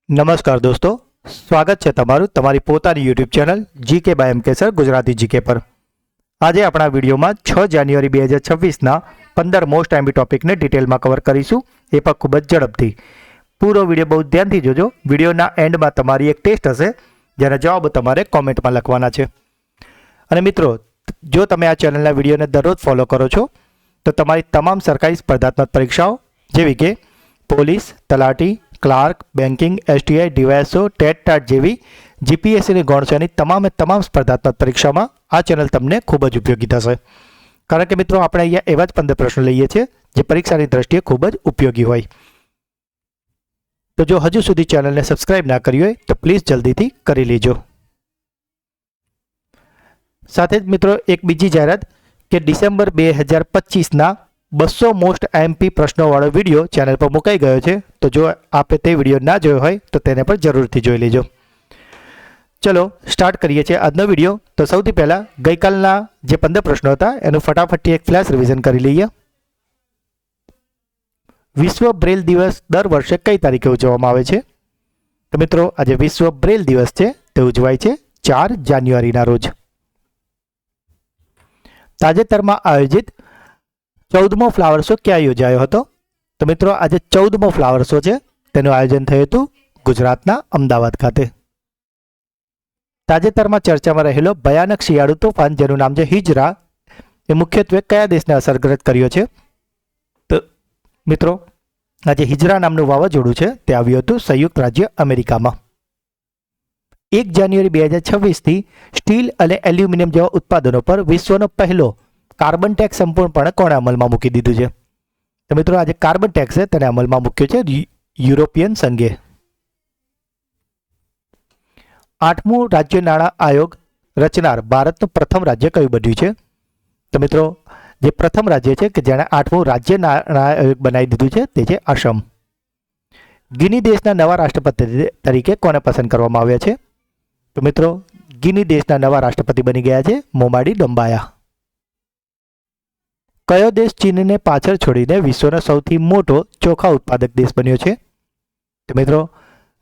નમસ્કાર દોસ્તો, સ્વાગત છે તમારું તમારી પોતાની YouTube channel GK by M K sir Gujarati GK પર। આજે આપણા વિડીયોમાં 6 જાન્યુઆરી 2026ના 15 મોસ્ટ આઈએમપી ટોપિકને ડિટેલમાં કવર કરીશું, એ પણ ખૂબ જ ઝડપથી। પૂરો વિડીયો બહુ ધ્યાનથી જોજો। વિડીયોના એન્ડમાં તમારી એક ટેસ્ટ હશે, જેના જવાબ તમારે કોમેન્ટમાં લખવાના છે। અને મિત્રો, જો તમે આ ચેનલના વિડીયોને દરરોજ ફોલો કરો છો તો તમારી તમામ સરકારી સ્પર્ધાત્મક પરીક્ષાઓ જેવી કે પોલીસ, તલાટી, clerk, banking, STI, DYSO, TET TAT જેવી જીપીએસસીની ગૌણસેવાની તમામ સ્પર્ધાત્મક પરીક્ષામાં આ ચેનલ તમને ખૂબ જ ઉપયોગી થશે। કારણ કે મિત્રો, આપણે અહીંયા એવા જ 15 પ્રશ્નો લઈએ છીએ જે પરીક્ષાની દ્રષ્ટિએ ખૂબ જ ઉપયોગી હોય। તો જો હજુ સુધી ચેનલને સબસ્ક્રાઇબ ના કરી હોય તો પ્લીઝ જલ્દીથી કરી લેજો। સાથે જ મિત્રો, એક બીજી જાહેરાત કે ડિસેમ્બર 2025ના 200 મોસ્ટ આઈએમપી પ્રશ્નોવાળો વિડીયો ચેનલ પર મુકાઈ ગયો છે। તો જો આપે તે વિડીયો ના જોયો હોય તો તેને પણ જરૂરથી જોઈ લેજો। ચલો સ્ટાર્ટ કરીએ છીએ આજનો વિડીયો। તો સૌથી પહેલાં ગઈકાલના જે 15 પ્રશ્નો હતા એનું ફટાફટથી એક ફ્લેશ રિવિઝન કરી લઈએ। વિશ્વ બ્રેલ દિવસ દર વર્ષે કઈ તારીખે ઉજવવામાં આવે છે? તો મિત્રો, આજે વિશ્વ બ્રેલ દિવસ છે તે ઉજવાય છે 4 જાન્યુઆરીના રોજ। તાજેતરમાં આયોજિત 14મો ફ્લાવર શો ક્યાં યોજાયો હતો? તો મિત્રો, આજે 14મો ફ્લાવર શો છે તેનું આયોજન થયું હતું ગુજરાતના અમદાવાદ ખાતે। તાજેતરમાં ચર્ચામાં રહેલો ભયાનક શિયાળુ તોફાન જેનું નામ છે હિજરા, એ મુખ્યત્વે કયા દેશને અસરગ્રસ્ત કર્યો છે? તો મિત્રો, આજે હિજરા નામનું વાવાઝોડું છે તે આવ્યું હતું સંયુક્ત રાજ્ય અમેરિકામાં। 1 જાન્યુઆરી 2026થી સ્ટીલ અને એલ્યુમિનિયમ જેવા ઉત્પાદનો પર વિશ્વનો પહેલો કાર્બન ટેક્સ સંપૂર્ણપણે કોણે અમલમાં મૂકી દીધું છે? તો મિત્રો, આજે કાર્બન ટેક્સ છે તેને અમલમાં મૂક્યો છે યુરોપિયન સંઘે। 8મું રાજ્ય નાણાં આયોગ રચનાર ભારતનું પ્રથમ રાજ્ય કયું બન્યું છે? તો મિત્રો, જે પ્રથમ રાજ્ય છે કે જેણે 8મું રાજ્ય નાણાં આયોગ બનાવી દીધું છે તે છે આસામ। ગિની દેશના નવા રાષ્ટ્રપતિ તરીકે કોને પસંદ કરવામાં આવ્યા છે? તો મિત્રો, ગિની દેશના નવા રાષ્ટ્રપતિ બની ગયા છે મોમાડી ડમ્બાયા। કયો દેશ ચીનને પાછળ છોડીને વિશ્વનો સૌથી મોટો ચોખા ઉત્પાદક દેશ બન્યો છે? તો મિત્રો,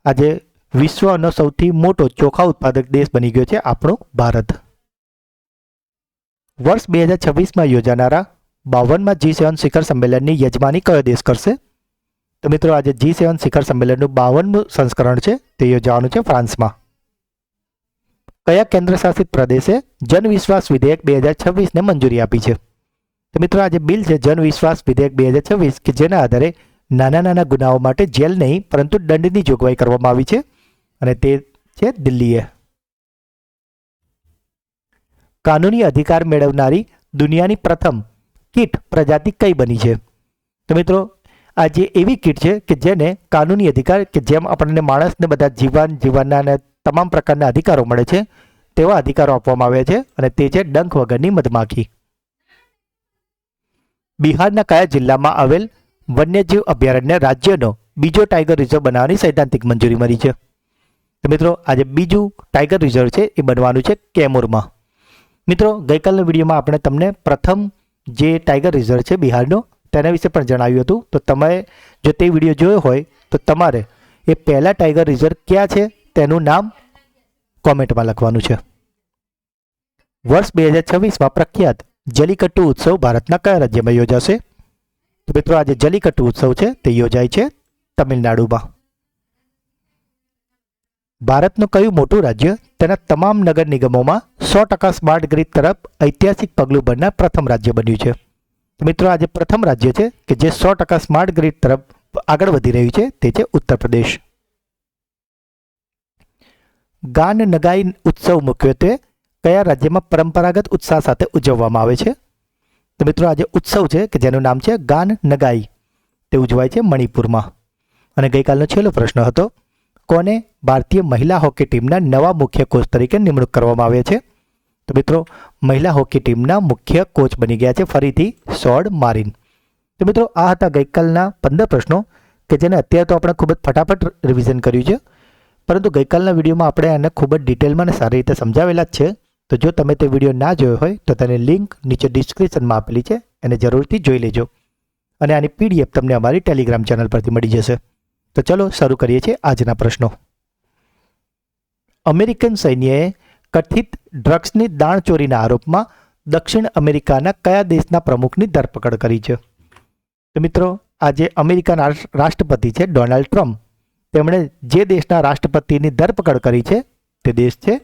આજે વિશ્વનો સૌથી મોટો ચોખા ઉત્પાદક દેશ બની ગયો છે આપણો ભારત। વર્ષ 2026માં યોજાનારા 52મા G7 શિખર સંમેલનની યજમાની કયો દેશ કરશે? તો મિત્રો, આજે G7 શિખર સંમેલનનું 52મું સંસ્કરણ છે તે યોજાવાનું છે ફ્રાન્સમાં। કયા કેન્દ્રશાસિત પ્રદેશે જન વિશ્વાસ વિધેયક 2026ને મંજૂરી આપી છે? તો મિત્રો, આજે બિલ છે જન વિશ્વાસ વિધેયક 2026 કે જેના આધારે નાના ગુનાઓ માટે જેલ નહીં પરંતુ દંડની જોગવાઈ કરવામાં આવી છે અને તે છે દિલ્હીએ। કાનૂની અધિકાર મેળવનારી દુનિયાની પ્રથમ કીટ પ્રજાતિ કઈ બની છે? તો મિત્રો, આ જે એવી કીટ છે કે જેને કાનૂની અધિકાર કે જેમ આપણને માણસને બધા જીવનના અને તમામ પ્રકારના અધિકારો મળે છે તેવા અધિકારો આપવામાં આવ્યા છે અને તે છે ડંખ વગરની મધમાખી। બિહારના કયા જિલ્લામાં આવેલ વન્યજીવ અભયારણ્ય રાજ્યનો બીજો ટાઈગર રિઝર્વ બનાવવાની સૈદ્ધાંતિક મંજૂરી મળી છે? તો મિત્રો, આજે બીજું ટાઈગર રિઝર્વ છે એ બનવાનું છે કેમૂરમાં। મિત્રો, ગઈકાલના વિડીયોમાં આપણે તમને પ્રથમ જે ટાઈગર રિઝર્વ છે બિહારનો તેના વિશે પણ જણાવ્યું હતું। તો તમે જો તે વિડીયો જોયો હોય તો તમારે એ પહેલા ટાઈગર રિઝર્વ ક્યાં છે તેનું નામ કોમેન્ટમાં લખવાનું છે। વર્ષ 2026માં પ્રખ્યાત જલ્લીકટ્ટુ ઉત્સવ ભારતના કયા રાજ્યમાં યોજાશે? તો મિત્રો, આજે જલ્લીકટ્ટુ ઉત્સવ છે તે યોજાય છે તમિલનાડુમાં। ભારતનું કયું મોટું રાજ્ય તેના તમામ નગર નિગમોમાં 100% સ્માર્ટ ગ્રીડ તરફ ઐતિહાસિક પગલું ભરનાર પ્રથમ રાજ્ય બન્યું છે? તો મિત્રો, આજે પ્રથમ રાજ્ય છે કે જે 100% સ્માર્ટ ગ્રીડ તરફ આગળ વધી રહ્યું છે તે છે ઉત્તર પ્રદેશ। ગાન નગાઈ ઉત્સવ મુખ્યત્વે કયા રાજ્યમાં પરંપરાગત ઉત્સાહ સાથે ઉજવવામાં આવે છે? તો મિત્રો, આજે ઉત્સવ છે કે જેનું નામ છે ગાન નગાઈ, તે ઉજવાય છે મણિપુરમાં। અને ગઈકાલનો છેલ્લો પ્રશ્ન હતો, કોને ભારતીય મહિલા હોકી ટીમના નવા મુખ્ય કોચ તરીકે નિમણૂક કરવામાં આવે છે? તો મિત્રો, મહિલા હોકી ટીમના મુખ્ય કોચ બની ગયા છે ફરીથી સોડ મારિન। તો મિત્રો, આ હતા ગઈકાલના 15 પ્રશ્નો કે જેને અત્યારે તો આપણે ખૂબ જ ફટાફટ રિવિઝન કર્યું છે, પરંતુ ગઈકાલના વિડીયોમાં આપણે આને ખૂબ જ ડિટેલમાં અને સારી રીતે સમજાવેલા જ છે। તો જો તમે તે વિડીયો ના જોયો હોય તો તેની લિંક નીચે ડિસ્ક્રિપ્શનમાં આપેલી છે, એને જરૂરથી જોઈ લેજો અને આની PDF તમને અમારી ટેલિગ્રામ ચેનલ પરથી મળી જશે। તો ચલો શરૂ કરીએ છીએ આજના પ્રશ્નો. અમેરિકન સૈન્યએ કથિત ડ્રગ્સની દાણચોરીના આરોપમાં દક્ષિણ અમેરિકાના કયા દેશના પ્રમુખની ધરપકડ કરી છે? તો મિત્રો, આજે અમેરિકાના રાષ્ટ્રપતિ છે ડોનાલ્ડ ટ્રમ્પ, તેમણે જે દેશના રાષ્ટ્રપતિની ધરપકડ કરી છે તે દેશ છે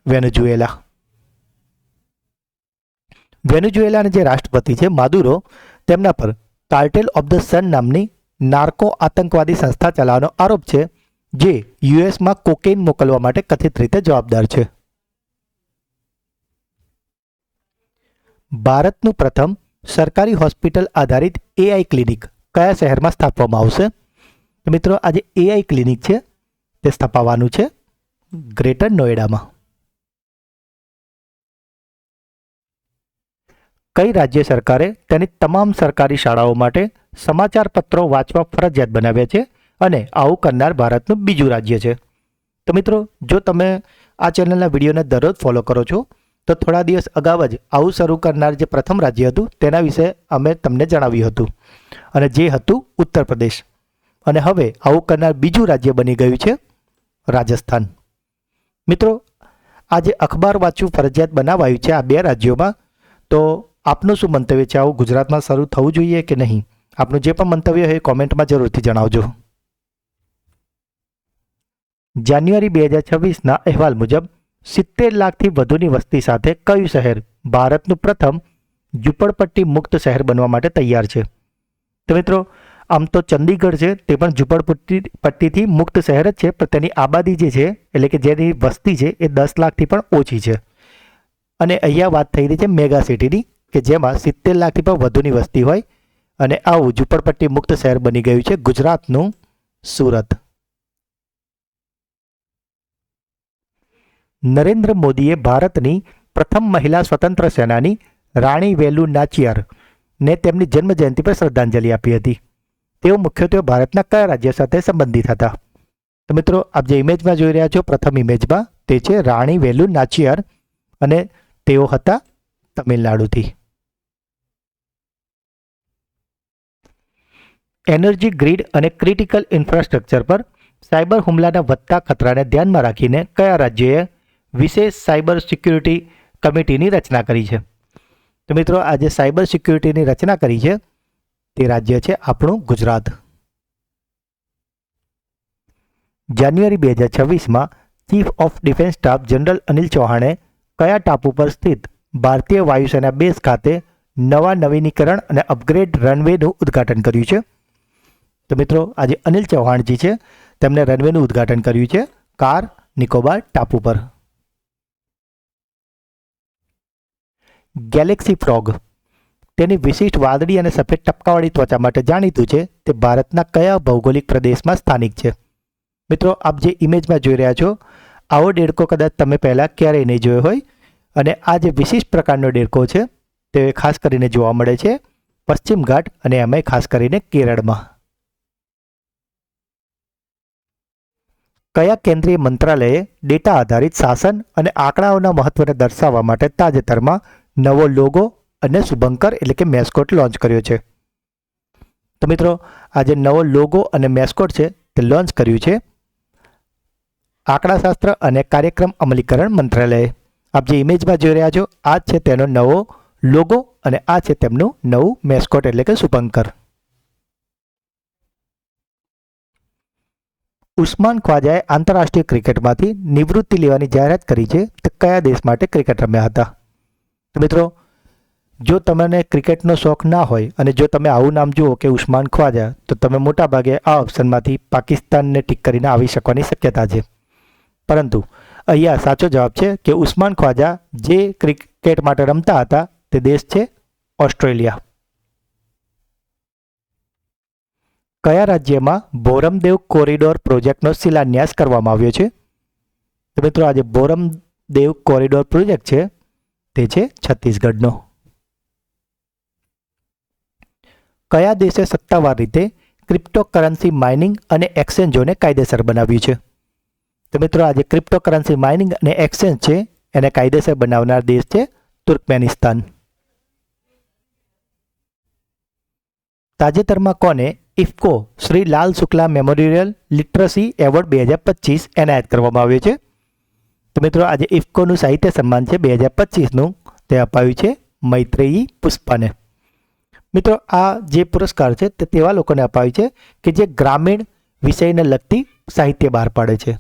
વેનેઝુએલા. વેનેઝુએલાના જે રાષ્ટ્રપતિ છે માદુરો, તેમના પર કાર્ટેલ ઓફ ધ સન નામની નાર્કો આતંકવાદી સંસ્થા ચલાવવાનો આરોપ છે, જે યુએસમાં કોકેઇન મોકલવા માટે કથિત રીતે જવાબદાર છે. ભારતનું પ્રથમ સરકારી હોસ્પિટલ આધારિત એઆઈ ક્લિનિક કયા શહેરમાં સ્થાપવામાં આવશે? તો મિત્રો, આજે એઆઈ ક્લિનિક છે તે સ્થાપવાનું છે ગ્રેટર નોઈડામાં. કઈ રાજ્ય સરકારે તેની તમામ સરકારી શાળાઓ માટે સમાચાર પત્રો વાંચવા ફરજિયાત બનાવ્યા છે અને આવું કરનાર ભારતનું બીજું રાજ્ય છે? તો મિત્રો, જો તમે આ ચેનલના વિડીયોને દરરોજ ફોલો કરો છો તો થોડા દિવસ અગાઉ જ આવું શરૂ કરનાર જે પ્રથમ રાજ્ય હતું તેના વિશે અમે તમને જણાવ્યું હતું, અને જે હતું ઉત્તર પ્રદેશ. અને હવે આવું કરનાર બીજું રાજ્ય બની ગયું છે રાજસ્થાન. મિત્રો, આજે અખબાર વાંચવું ફરજિયાત બનાવાયું છે આ બે રાજ્યોમાં. તો આપનું શું મંતવ્ય છે? આવું ગુજરાતમાં શરૂ થવું જોઈએ કે નહીં? આપનું જે પણ મંતવ્ય હોય એ કોમેન્ટમાં જરૂરથી જણાવજો. જાન્યુઆરી 2026ના અહેવાલ મુજબ 70 લાખથી વધુની વસ્તી સાથે કયું શહેર ભારતનું પ્રથમ ઝૂંપડપટ્ટી મુક્ત શહેર બનવા માટે તૈયાર છે? તો મિત્રો, આમ તો ચંદીગઢ છે તે પણ ઝૂંપડપટ્ટીથી મુક્ત શહેર જ છે, પણ તેની આબાદી જે છે એટલે કે જેની વસ્તી છે એ 10 લાખથી પણ ઓછી છે. અને અહીંયા વાત થઈ રહી છે મેગા સિટીની, કે જેમાં 70 લાખથી પણ વધુની વસ્તી હોય, અને આવું ઝૂંપડપટ્ટી મુક્ત શહેર બની ગયું છે ગુજરાતનું સુરત. નરેન્દ્ર મોદીએ ભારતની પ્રથમ મહિલા સ્વતંત્ર સેનાની રાણી વેલુ નાચિયારને તેમની જન્મજયંતિ પર શ્રદ્ધાંજલિ આપી હતી. તેઓ મુખ્યત્વે ભારતના કયા રાજ્ય સાથે સંબંધિત હતા? તો મિત્રો, આપ જે ઇમેજમાં જોઈ રહ્યા છો, પ્રથમ ઇમેજમાં, તે છે રાણી વેલુ નાચિયાર, અને તેઓ હતા તમિલનાડુથી. એનર્જી ગ્રીડ અને ક્રિટિકલ ઇન્ફ્રાસ્ટ્રક્ચર પર સાયબર હુમલાના વધતા ખતરાને ધ્યાનમાં રાખીને કયા રાજ્યએ વિશેષ સાયબર સિક્યુરિટી કમિટીની રચના કરી છે? તો મિત્રો, આજે સાયબર સિક્યુરિટીની રચના કરી છે તે રાજ્ય છે આપણું ગુજરાત. જાન્યુઆરી 2026માં chief of defence staff general Anil ચૌહાણે કયા ટાપુ પર સ્થિત ભારતીય વાયુસેના બેઝ ખાતે નવા નવીનીકરણ અને અપગ્રેડ રનવેનું ઉદ્ઘાટન કર્યું છે? તો મિત્રો, આજે અનિલ ચૌહાણજી છે તેમણે રનવેનું ઉદ્ઘાટન કર્યું છે કાર નિકોબાર ટાપુ પર. ગેલેક્સી ફ્રોગ તેની વિશિષ્ટ વાદળી અને સફેદ ટપકાવાળી ત્વચા માટે જાણીતું છે. તે ભારતના કયા ભૌગોલિક પ્રદેશમાં સ્થાનિક છે? મિત્રો, આપ જે ઇમેજમાં જોઈ રહ્યા છો, આવો દેડકો કદાચ તમે પહેલાં ક્યારેય નહીં જોયો હોય, અને આ જે વિશિષ્ટ પ્રકારનો દેડકો છે તે ખાસ કરીને જોવા મળે છે પશ્ચિમ ઘાટ, અને એમાંય ખાસ કરીને કેરળમાં. કયા કેન્દ્રીય મંત્રાલયે ડેટા આધારિત શાસન અને આંકડાઓના મહત્વને દર્શાવવા માટે તાજેતરમાં નવો લોગો અને શુભંકર એટલે કે મેસ્કોટ લોન્ચ કર્યો છે? તો મિત્રો, આ જે નવો લોગો અને મેસ્કોટ છે તે લોન્ચ કર્યું છે આંકડાશાસ્ત્ર અને કાર્યક્રમ અમલીકરણ મંત્રાલયે. આપ જે ઇમેજમાં જોઈ રહ્યા છો, આ છે તેનો નવો લોગો, અને આ છે તેમનું નવું મેસ્કોટ એટલે કે શુભંકર. ઉસ્માન ખ્વાજાએ આંતરરાષ્ટ્રીય ક્રિકેટમાંથી નિવૃત્તિ લેવાની જાહેરાત કરી છે. તે કયા દેશ માટે ક્રિકેટ રમ્યા હતા? તો મિત્રો, જો તમને ક્રિકેટનો શોખ ના હોય અને જો તમે આવું નામ જુઓ કે ઉસ્માન ખ્વાજા, તો તમે મોટાભાગે આ ઓપ્શનમાંથી પાકિસ્તાનને ટીક કરીને આવી શકવાની શક્યતા છે. પરંતુ અહીંયા સાચો જવાબ છે કે ઉસ્માન ખ્વાજા જે ક્રિકેટ માટે રમતા હતા તે દેશ છે ઓસ્ટ્રેલિયા. કયા રાજ્યમાં બોરમદેવ કોરિડોર પ્રોજેક્ટનો શિલાન્યાસ કરવામાં આવ્યો છે? તો મિત્રો, આજે બોરમદેવ કોરિડોર પ્રોજેક્ટ છે તે છે છત્તીસગઢનો. કયા દેશે સત્તાવાર રીતે ક્રિપ્ટોકરન્સી માઇનિંગ અને એક્સચેન્જોને કાયદેસર બનાવ્યું છે? તો મિત્રો, આજે ક્રિપ્ટોકરન્સી માઇનિંગ અને એક્સચેન્જ છે એને કાયદેસર બનાવનાર દેશ છે તુર્કમેનિસ્તાન. તાજેતરમાં કોને ઇફકો શ્રી લાલ શુક્લા મેમોરિયલ લિટરસી એવોર્ડ 2025 એનાયત કરવામાં આવ્યો છે. તો મિત્રો આજે ઇફકોનું સાહિત્ય સન્માન છે 2025નું, તે અપાયું છે મૈત્રેયી પુષ્પાને. મિત્રો આ જે પુરસ્કાર છે તે તેવા લોકોને અપાયું છે કે જે ગ્રામીણ વિષયને લગતી સાહિત્ય બહાર પાડે છે.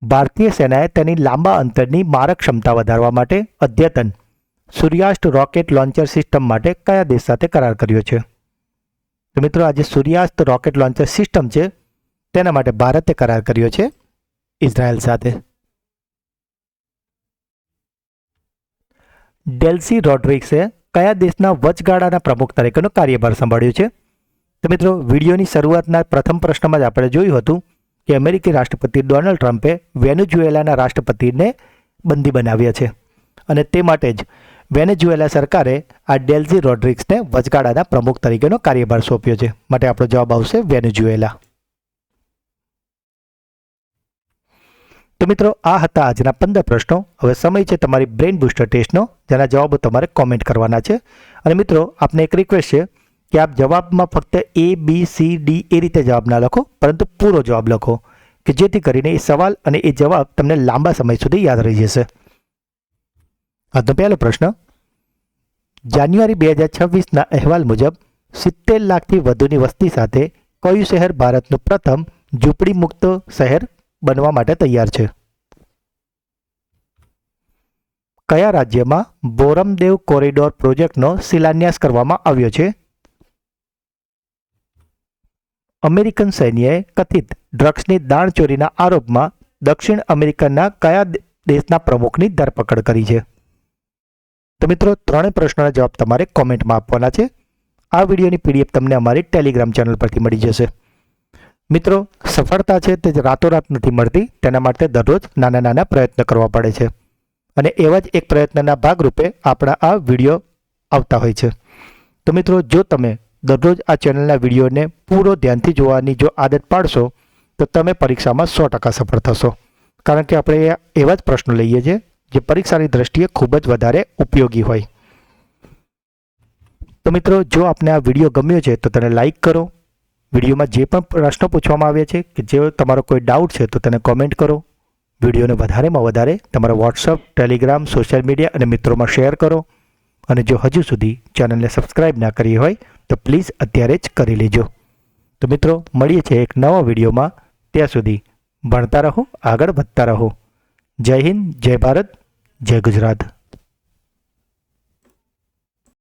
ભારતીય સેનાએ તેની લાંબા અંતરની મારક ક્ષમતા વધારવા માટે અદ્યતન સૂર્યાસ્ત રોકેટ લોન્ચર સિસ્ટમ માટે કયા દેશ સાથે કરાર કર્યો છે? તો મિત્રો આજે સૂર્યાસ્ત રોકેટ લોન્ચર સિસ્ટમ છે તેના માટે ભારતે કરાર કર્યો છે ઇઝરાયલ સાથે. ડેલ્સી રોડ્રિગ્સે કયા દેશના વચગાળાના પ્રમુખ તરીકેનો કાર્યભાર સંભાળ્યો છે? તો મિત્રો વિડીયોની શરૂઆતના પ્રથમ પ્રશ્નમાં જ આપણે જોયું હતું કે અમેરિકી રાષ્ટ્રપતિ ડોનાલ્ડ ટ્રમ્પે વેનેઝુએલાના રાષ્ટ્રપતિને બંદી બનાવ્યા છે અને તે માટે જ વેનેઝુએલા સરકારે આ ડેલ્સી રોડ્રિગ્સને વચગાળાના પ્રમુખ તરીકેનો કાર્યભાર સોંપ્યો છે. માટે આપણો જવાબ આવશે વેનેઝુએલા. તો મિત્રો આ હતા આજના 15 પ્રશ્નો. હવે સમય છે તમારી બ્રેઇન બૂસ્ટર ટેસ્ટનો, જેના જવાબો તમારે કોમેન્ટ કરવાના છે. અને મિત્રો આપને એક રિક્વેસ્ટ છે કે આપ જવાબમાં ફક્ત A, B, C, D એ રીતે જવાબ ના લખો, પરંતુ પૂરો જવાબ લખો કે જેથી કરીને એ સવાલ અને એ જવાબ તમને લાંબા સમય સુધી યાદ રહી જશે. આજનો પહેલો પ્રશ્ન, જાન્યુઆરી 2026ના અહેવાલ મુજબ 70 લાખથી વધુની વસ્તી સાથે કયું શહેર ભારતનું પ્રથમ ઝૂંપડી મુક્ત શહેર બનવા માટે તૈયાર છે? કયા રાજ્યમાં બોરમદેવ કોરિડોર પ્રોજેક્ટનો શિલાન્યાસ કરવામાં આવ્યો છે? અમેરિકન સૈન્યએ કથિત ડ્રગ્સની દાણચોરીના આરોપમાં દક્ષિણ અમેરિકાના કયા દેશના પ્રમુખની ધરપકડ કરી છે? તો મિત્રો ત્રણેય પ્રશ્નોના જવાબ તમારે કોમેન્ટમાં આપવાના છે. આ વિડીયોની PDF તમને અમારી ટેલિગ્રામ ચેનલ પરથી મળી જશે. મિત્રો સફળતા છે તે રાતોરાત નથી મળતી, તેના માટે દરરોજ નાના નાના પ્રયત્ન કરવા પડે છે અને એવા જ એક પ્રયત્નના ભાગરૂપે આપણા આ વિડીયો આવતા હોય છે. તો મિત્રો જો તમે દરરોજ આ ચેનલના વિડીયોને પૂરો ધ્યાનથી જોવાની જો આદત પાડશો તો તમે પરીક્ષામાં 100% સફળ થશો, કારણ કે આપણે એવા જ પ્રશ્નો લઈએ છીએ જે પરીક્ષાની દ્રષ્ટિએ ખૂબ જ વધારે ઉપયોગી હોય. તો મિત્રો જો આપને આ વિડીયો ગમ્યો છે તો તેને લાઈક કરો. વિડીયોમાં જે પણ પ્રશ્નો પૂછવામાં આવ્યા છે કે જે તમારો કોઈ ડાઉટ છે તો તેને કોમેન્ટ કરો. વિડીયોને વધારેમાં વધારે તમારા વોટ્સઅપ, ટેલિગ્રામ, સોશિયલ મીડિયા અને મિત્રોમાં શેર કરો. અને જો હજુ સુધી ચેનલને સબસ્ક્રાઈબ ના કરી હોય તો પ્લીઝ અત્યારે જ કરી લેજો. તો મિત્રો મળીએ છીએ એક નવા વિડીયોમાં. ત્યાં સુધી ભણતા રહો, આગળ વધતા રહો. જય હિન્દ, જય ભારત, જય ગુજરાત.